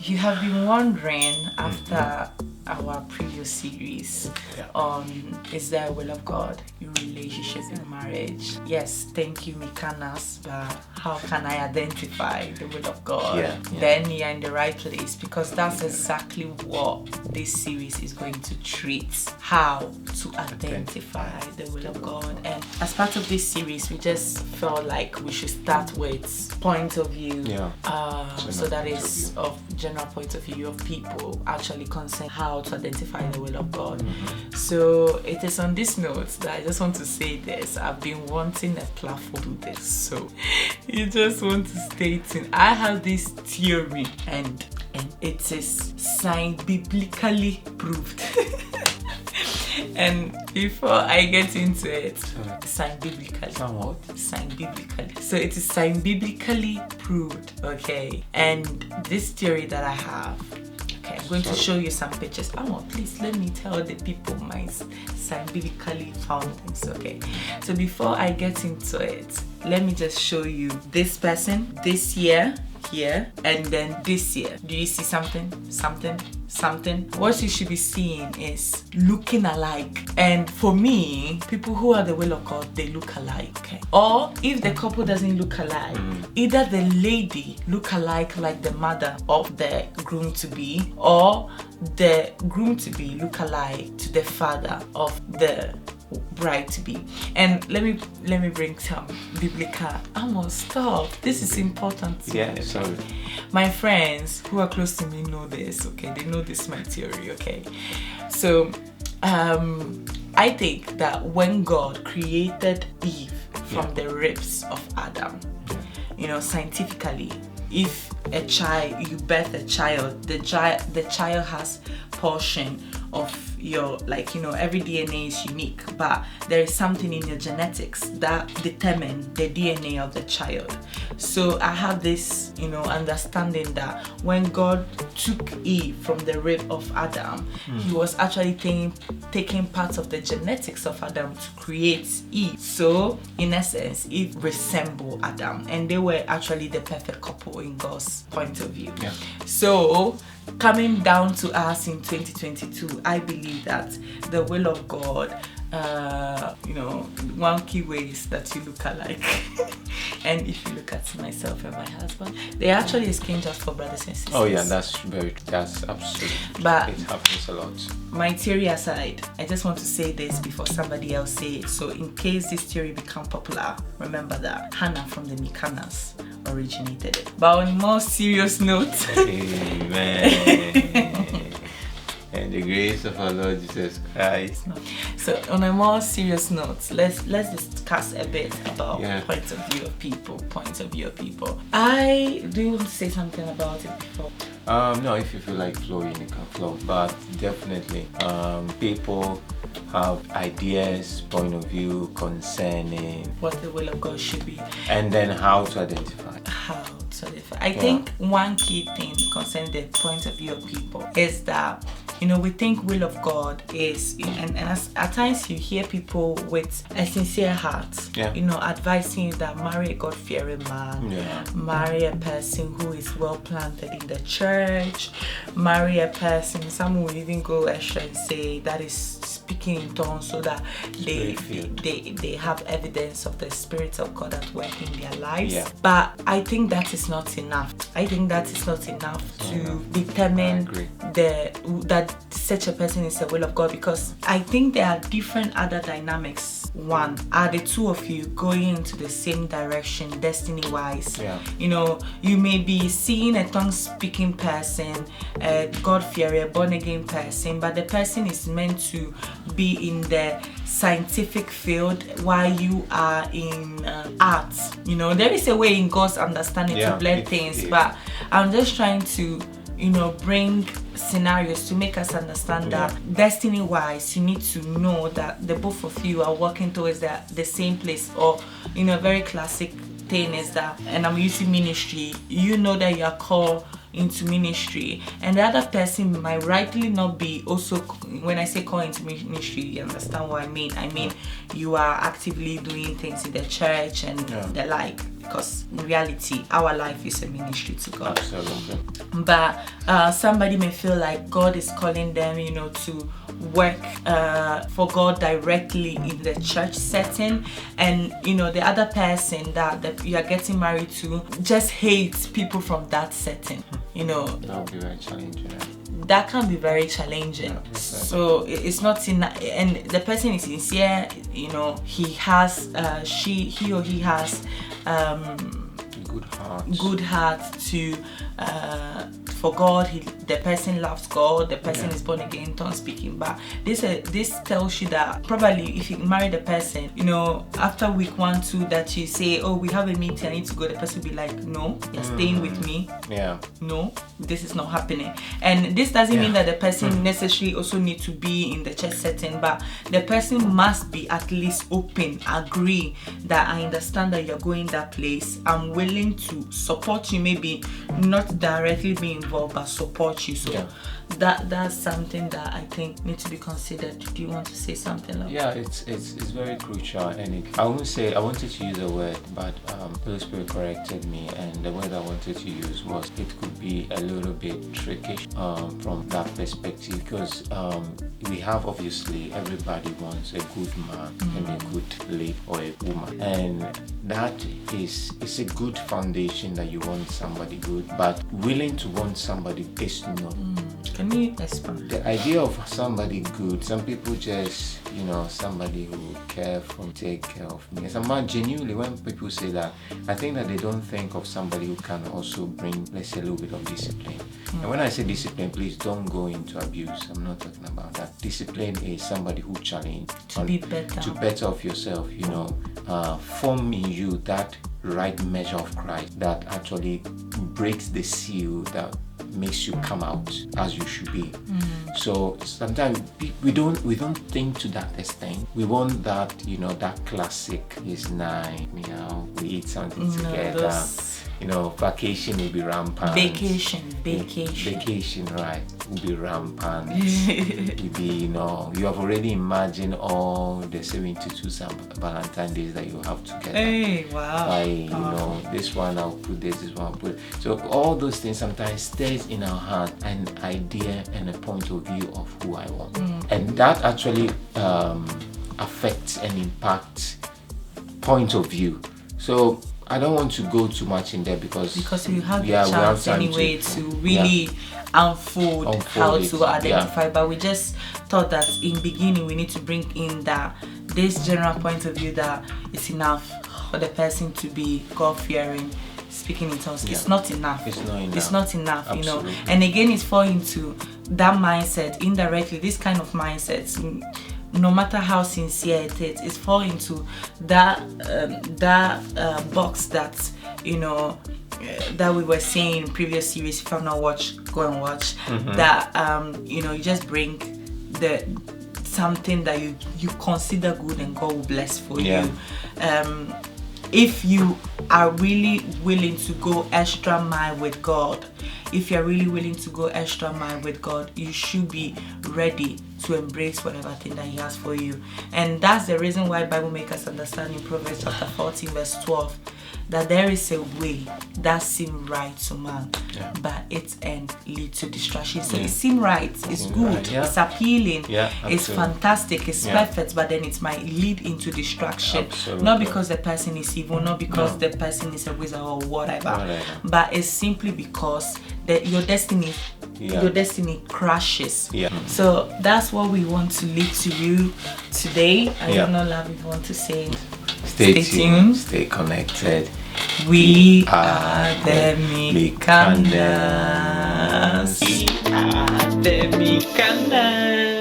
You have been wondering after our previous series on is there a will of God in relationship in marriage? Yes, thank you, Micanas, but how can I identify the will of God? Then you're in the right place, because that's exactly what this series is going to treat. How to identify the will of God. And as part of this series, we just felt like we should start with point of view. So that is of general point of view of people actually concerned how to identify the will of God. So it is on this note that I just want to say this. I've been wanting a platform to do this, so you just want to stay tuned. I have this theory and it is biblically proved. And before I get into it, scientifically. Scientifically. So it is scientifically proved, okay? And this theory that I have, okay, I'm going to show you some pictures. Please let me tell the people my scientifically found things, okay? So before I get into it, let me just show you this person, this year, here, and then this year. Do you see something? What you should be seeing is looking alike. And for me, people who are the will of God, they look alike. Okay? Or if the couple doesn't look alike, either the lady look alike like the mother of the groom to be, or the groom to be look alike to the father of the bride to be. And let me bring some biblical. Stop. This is important to me. Sorry. My friends who are close to me know this, okay? They know this is my theory, okay? So I think that when God created Eve from the ribs of Adam, scientifically, if you birth a child, the child has portion of your, every DNA is unique, but there is something in your genetics that determine the DNA of the child. So I have this, understanding that when God took Eve from the rib of Adam, he was actually taking parts of the genetics of Adam to create Eve. So in essence, Eve resembled Adam, and they were actually the perfect couple in God's point of view. So coming down to us in 2022, I believe that the will of God, one key way is that you look alike. And if you look at myself and my husband, they actually exchange us for brothers and sisters. Oh yeah, that's absolutely true. But it happens a lot. My theory aside, I just want to say this before somebody else say it. So in case this theory become popular, remember that Hannah from the Micanas originated it. But on a more serious note, Amen. And the grace of our Lord Jesus Christ. So on a more serious note, let's discuss a bit about point of view of people. Do you want to say something about it before? No, if you feel like flowing, you can flow. But definitely, people have ideas, point of view concerning what the will of God should be, and then how to identify. I think one key thing concerning the point of view of people is that we think will of God is, and at times you hear people with a sincere heart, advising you that marry a God-fearing man, marry a person who is well planted in the church, marry a person, some will even go extra and say that is speaking in tongues, so that they have evidence of the Spirit of God at work in their lives. But I think that is not enough. To determine that such a person is the will of God, because I think there are different other dynamics. One, are the two of you going into the same direction destiny wise? You may be seeing a tongue speaking person, a God-fearing, born again person, but the person is meant to be in the scientific field while you are in arts. There is a way in God's understanding to blend things, but I'm just trying to bring scenarios to make us understand that destiny wise, you need to know that the both of you are working towards the same place. Or a very classic thing is that, and I'm using ministry, that you are called into ministry, and the other person might rightly not be also. When I say call into ministry, you understand what I mean. You are actively doing things in the church and the like. because in reality, our life is a ministry to God. Absolutely. But somebody may feel like God is calling them, to work for God directly in the church setting, and the other person that you are getting married to just hates people from that setting. That would be very challenging. That can be very challenging. Yeah, so it's not in, and the person is sincere. He has he or he has good heart to for God. The person loves God. The person is born again, tongue speaking. But this tells you that probably if you marry the person, after week 1, 2, that you say, oh, we have a meeting, I need to go, the person will be like, no, you're staying with me. No, this is not happening. And this doesn't mean that the person necessarily also need to be in the church setting, but the person must be at least open, agree that I understand that you're going that place. I'm willing to support you, maybe not directly be involved, but support you. So that's something that I think needs to be considered. Do you want to say something like that? It's very crucial, and I wanted to use a word, but the Holy Spirit corrected me, and the word I wanted to use was, it could be a little bit tricky from that perspective, because we have, obviously, everybody wants a good man and a good lady or a woman, and that it's a good foundation that you want somebody good, but willing to want somebody is not. Can you expand? The idea of somebody good, some people just, somebody who will care for, take care of me. As a man, genuinely, when people say that, I think that they don't think of somebody who can also bring, let's say, a little bit of discipline. And when I say discipline, please don't go into abuse. I'm not talking about that. Discipline is somebody who challenges to be better, to better of yourself, form in you that right measure of Christ that actually breaks the seal that makes you come out as you should be. So sometimes we don't think to that extent. We want that, that classic is nice, we eat something together. Vacation will be rampant. Vacation, right, will be rampant. Will be, you have already imagined all the 72 Valentine days that you have together. Hey, wow. This one I'll put this one I'll put. So all those things sometimes stays in our heart, an idea and a point of view of who I want. And that actually affects and impacts point of view. So I don't want to go too much in there because you have the chance anyway to really unfold how to identify. But we just thought that in beginning we need to bring in this general point of view that it's enough for the person to be God-fearing, speaking in tongues. It's not enough. It's not enough. Absolutely. And again, it's falling into that mindset indirectly. This kind of mindsets, no matter how sincere it is, it's fall into that box that that we were saying in previous series. If I've not watched, go and watch. That you just bring something that you consider good and God will bless for you. If you are really willing to go extra mile with God, if you're really willing to go extra mile with God, you should be ready to embrace whatever thing that He has for you. And that's the reason why Bible makes us understand in Proverbs chapter 14 verse 12 that there is a way that seems right to man, but its end leads to destruction. So it seems right, it's good, it's appealing, it's fantastic, it's perfect, but then it might lead into destruction. Not because the person is evil, not because the person is a wizard or whatever, but it's simply because your destiny crashes. So that's what we want to lead to you today. I don't know, love, if you want to say. Stay tuned, stay connected. We are the Micanas. We are the Micanas.